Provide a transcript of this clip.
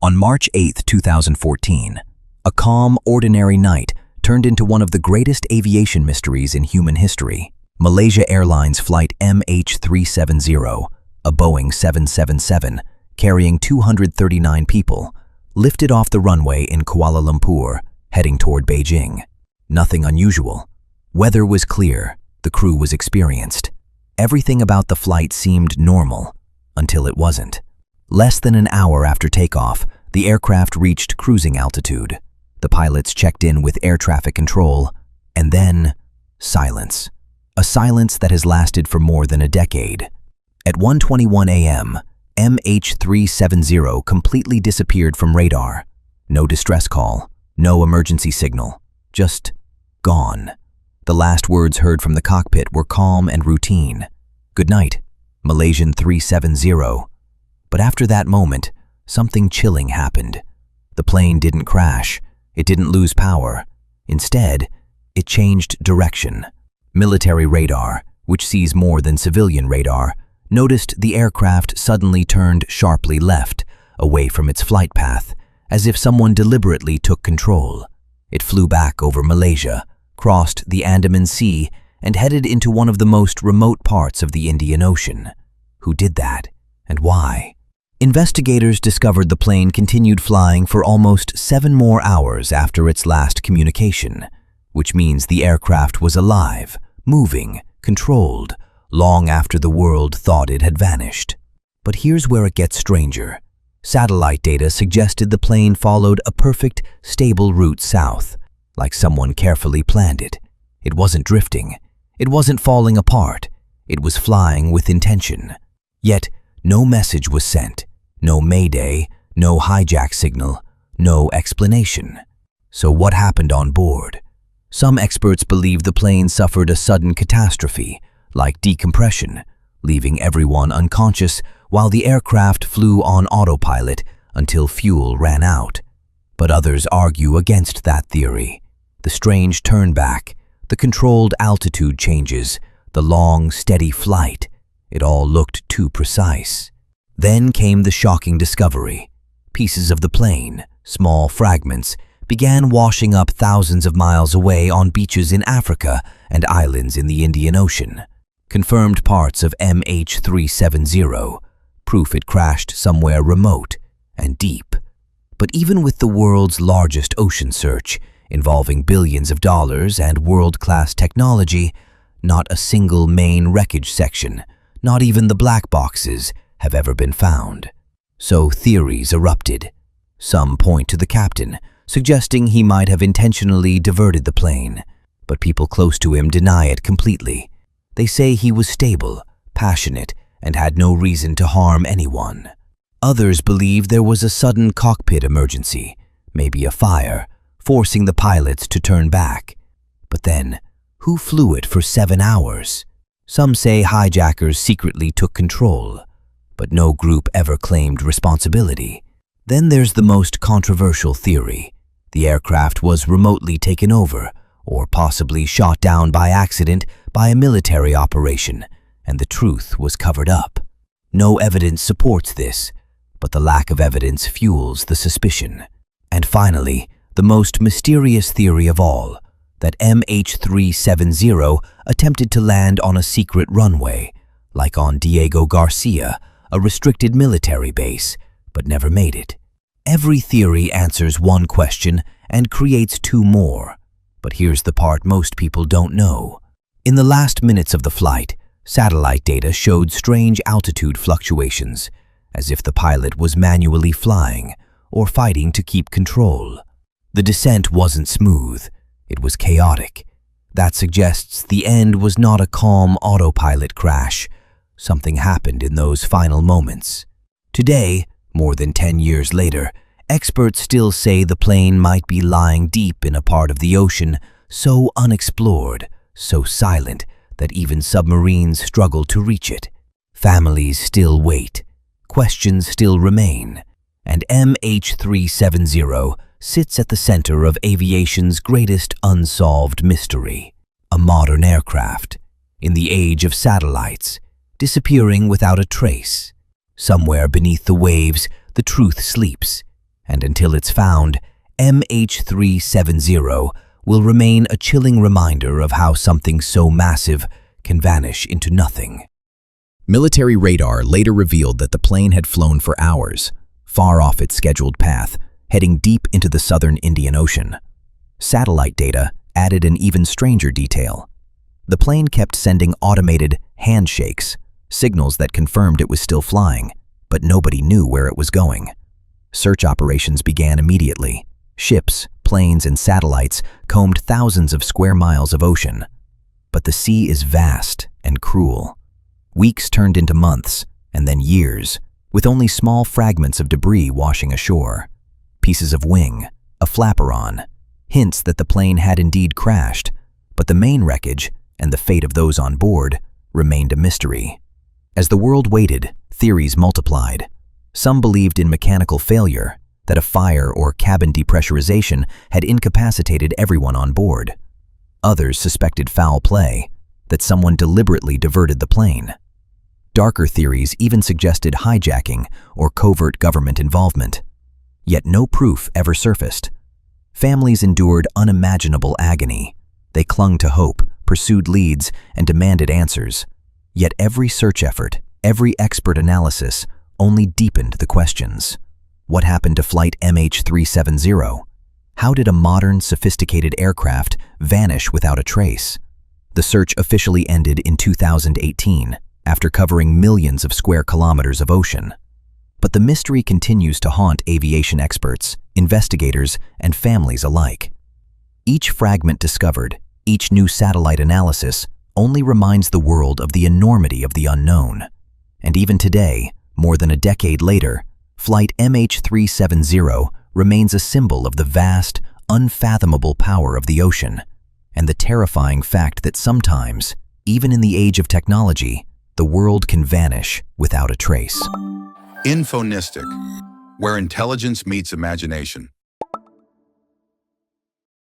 On March 8, 2014, a calm, ordinary night turned into one of the greatest aviation mysteries in human history. Malaysia Airlines flight MH370, a Boeing 777, carrying 239 people, lifted off the runway in Kuala Lumpur, heading toward Beijing. Nothing unusual. Weather was clear, the crew was experienced. Everything about the flight seemed normal, until it wasn't. Less than an hour after takeoff, the aircraft reached cruising altitude. The pilots checked in with air traffic control, and then silence. A silence that has lasted for more than a decade. At 1:21 a.m., MH370 completely disappeared from radar. No distress call, no emergency signal, just gone. The last words heard from the cockpit were calm and routine. "Good night, Malaysian 370. But after that moment, something chilling happened. The plane didn't crash. It didn't lose power. Instead, it changed direction. Military radar, which sees more than civilian radar, noticed the aircraft suddenly turned sharply left, away from its flight path, as if someone deliberately took control. It flew back over Malaysia, crossed the Andaman Sea, and headed into one of the most remote parts of the Indian Ocean. Who did that, and why? Investigators discovered the plane continued flying for almost 7 more hours after its last communication, which means the aircraft was alive, moving, controlled, long after the world thought it had vanished. But here's where it gets stranger. Satellite data suggested the plane followed a perfect, stable route south, like someone carefully planned it. It wasn't drifting. It wasn't falling apart. It was flying with intention. Yet, no message was sent. No mayday, no hijack signal, no explanation. So what happened on board? Some experts believe the plane suffered a sudden catastrophe, like decompression, leaving everyone unconscious while the aircraft flew on autopilot until fuel ran out. But others argue against that theory. The strange turnback, the controlled altitude changes, the long, steady flight, it all looked too precise. Then came the shocking discovery. Pieces of the plane, small fragments, began washing up thousands of miles away on beaches in Africa and islands in the Indian Ocean. Confirmed parts of MH370, proof it crashed somewhere remote and deep. But even with the world's largest ocean search, involving billions of dollars and world-class technology, not a single main wreckage section, not even the black boxes, have ever been found. So theories erupted. Some point to the captain, suggesting he might have intentionally diverted the plane, but people close to him deny it completely. They say he was stable, passionate, and had no reason to harm anyone. Others believe there was a sudden cockpit emergency, maybe a fire, forcing the pilots to turn back. But then, who flew it for 7 hours? Some say hijackers secretly took control, but no group ever claimed responsibility. Then there's the most controversial theory. The aircraft was remotely taken over, or possibly shot down by accident by a military operation, and the truth was covered up. No evidence supports this, but the lack of evidence fuels the suspicion. And finally, the most mysterious theory of all, that MH370 attempted to land on a secret runway, like on Diego Garcia, a restricted military base, but never made it. Every theory answers one question and creates 2 more. But here's the part most people don't know. In the last minutes of the flight, satellite data showed strange altitude fluctuations, as if the pilot was manually flying or fighting to keep control. The descent wasn't smooth. It was chaotic. That suggests the end was not a calm autopilot crash. Something happened in those final moments. Today, more than 10 years later, experts still say the plane might be lying deep in a part of the ocean so unexplored, so silent, that even submarines struggle to reach it. Families still wait. Questions still remain. And MH370 sits at the center of aviation's greatest unsolved mystery. A modern aircraft, in the age of satellites, disappearing without a trace. Somewhere beneath the waves, the truth sleeps. and until it's found, MH370 will remain a chilling reminder of how something so massive can vanish into nothing. Military radar later revealed that the plane had flown for hours, far off its scheduled path, heading deep into the southern Indian Ocean. Satellite data added an even stranger detail. The plane kept sending automated handshakes, signals that confirmed it was still flying, but nobody knew where it was going. Search operations began immediately. Ships, planes, and satellites combed thousands of square miles of ocean. But the sea is vast and cruel. Weeks turned into months, and then years, with only small fragments of debris washing ashore. Pieces of wing, a flaperon, hints that the plane had indeed crashed, but the main wreckage and the fate of those on board remained a mystery. As the world waited, theories multiplied. Some believed in mechanical failure, that a fire or cabin depressurization had incapacitated everyone on board. Others suspected foul play, that someone deliberately diverted the plane. Darker theories even suggested hijacking or covert government involvement. Yet no proof ever surfaced. Families endured unimaginable agony. They clung to hope, pursued leads, and demanded answers. Yet every search effort, every expert analysis, only deepened the questions. What happened to flight MH370? How did a modern, sophisticated aircraft vanish without a trace? The search officially ended in 2018, after covering millions of square kilometers of ocean. But the mystery continues to haunt aviation experts, investigators, and families alike. Each fragment discovered, each new satellite analysis, only reminds the world of the enormity of the unknown. And even today, more than a decade later, flight MH370 remains a symbol of the vast, unfathomable power of the ocean, and the terrifying fact that sometimes, even in the age of technology, the world can vanish without a trace. Infonistic, where intelligence meets imagination.